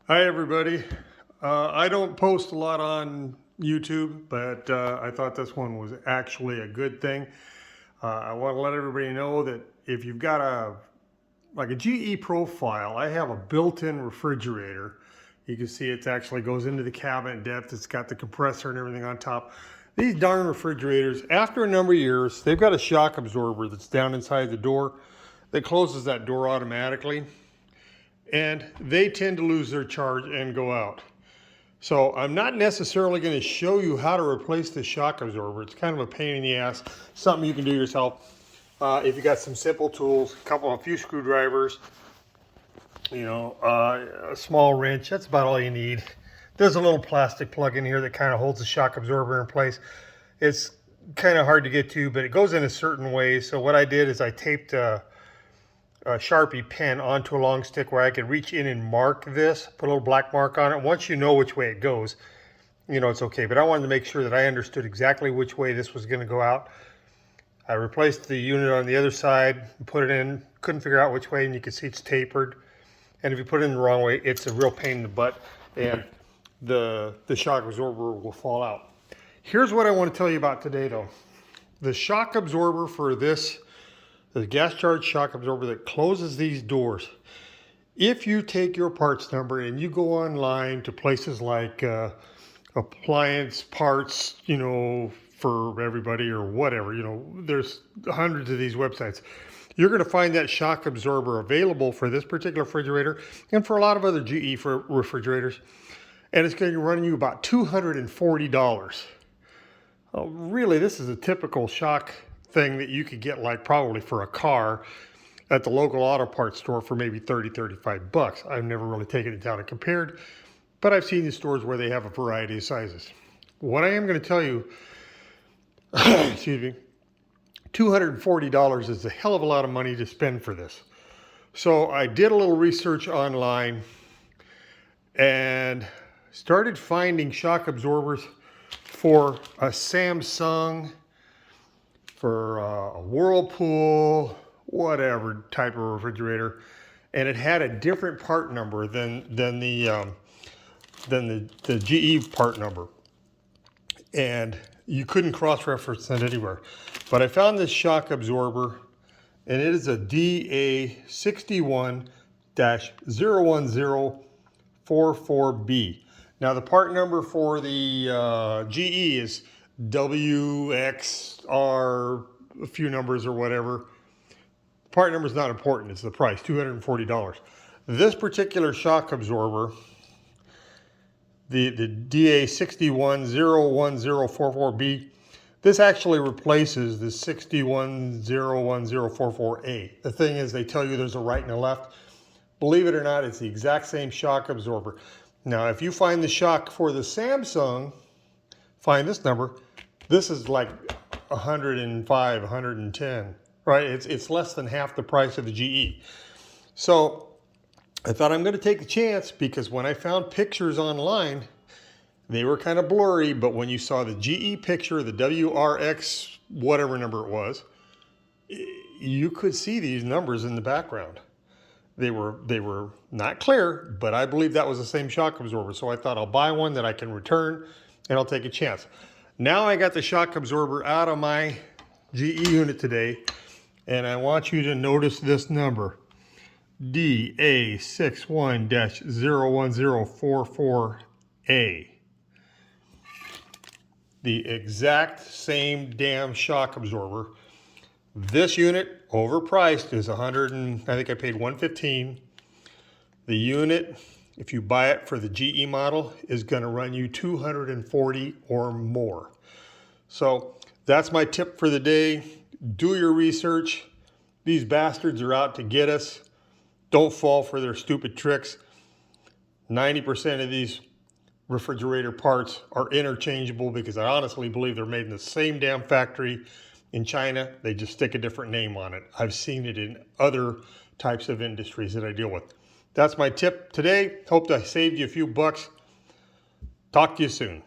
Hi, everybody. I don't post a lot on YouTube, but I thought this one was actually a good thing. I want to let everybody know that if you've got a GE profile, I have a built-in refrigerator. You can see it actually goes into the cabinet depth. It's got the compressor and everything on top. These darn refrigerators, after a number of years, they've got a shock absorber that's down inside the door that closes that door automatically, and they tend to lose their charge and go out. So I'm not necessarily going to show you how to replace the shock absorber. It's kind of a pain in the ass, something you can do yourself. If you got some simple tools, a few screwdrivers, a small wrench, that's about all you need. There's a little plastic plug in here that kind of holds the shock absorber in place. It's kind of hard to get to, but it goes in a certain way. So what I did is I taped a Sharpie pen onto a long stick where I could reach in and mark this, put a little black mark on it. Once you know which way it goes, it's okay. But I wanted to make sure that I understood exactly which way this was going to go out. I replaced the unit on the other side, put it in, couldn't figure out which way, and you can see it's tapered. And if you put it in the wrong way, it's a real pain in the butt, and the shock absorber will fall out. Here's what I want to tell you about today, though. The shock absorber for this, the gas charge shock absorber that closes these doors. If you take your parts number and you go online to places like appliance parts, for everybody or whatever, there's hundreds of these websites. You're going to find that shock absorber available for this particular refrigerator and for a lot of other GE refrigerators. And it's going to run you about $240. Really, this is a typical shock thing that you could get probably for a car at the local auto parts store for maybe 30, 35 bucks. I've never really taken it down and compared, but I've seen the stores where they have a variety of sizes. What I am going to tell you, excuse me, $240 is a hell of a lot of money to spend for this. So I did a little research online and started finding shock absorbers for a Samsung, for a Whirlpool, whatever type of refrigerator, and it had a different part number than the GE part number, and you couldn't cross-reference it anywhere. But I found this shock absorber, and it is a DA61-01044B. Now the part number for the GE is WXR, a few numbers or whatever. Part number is not important, it's the price, $240. This particular shock absorber, the DA61-01044B, this actually replaces the 61-01044A. The thing is, they tell you there's a right and a left. Believe it or not, it's the exact same shock absorber. Now, if you find the shock for the Samsung, find this number. This is like 105, 110, right? It's less than half the price of the GE. So I thought I'm going to take a chance, because when I found pictures online, they were kind of blurry, but when you saw the GE picture, the WRX, whatever number it was, you could see these numbers in the background. They were not clear, but I believe that was the same shock absorber. So I thought I'll buy one that I can return, and I'll take a chance. Now I got the shock absorber out of my GE unit today, and I want you to notice this number, DA61-01044A. The exact same damn shock absorber. This unit, overpriced, is I think I paid $115. The unit, if you buy it for the GE model, is going to run you $240 or more. So that's my tip for the day. Do your research. These bastards are out to get us. Don't fall for their stupid tricks. 90% of these refrigerator parts are interchangeable, because I honestly believe they're made in the same damn factory in China. They just stick a different name on it. I've seen it in other types of industries that I deal with. That's my tip today. Hope I saved you a few bucks. Talk to you soon.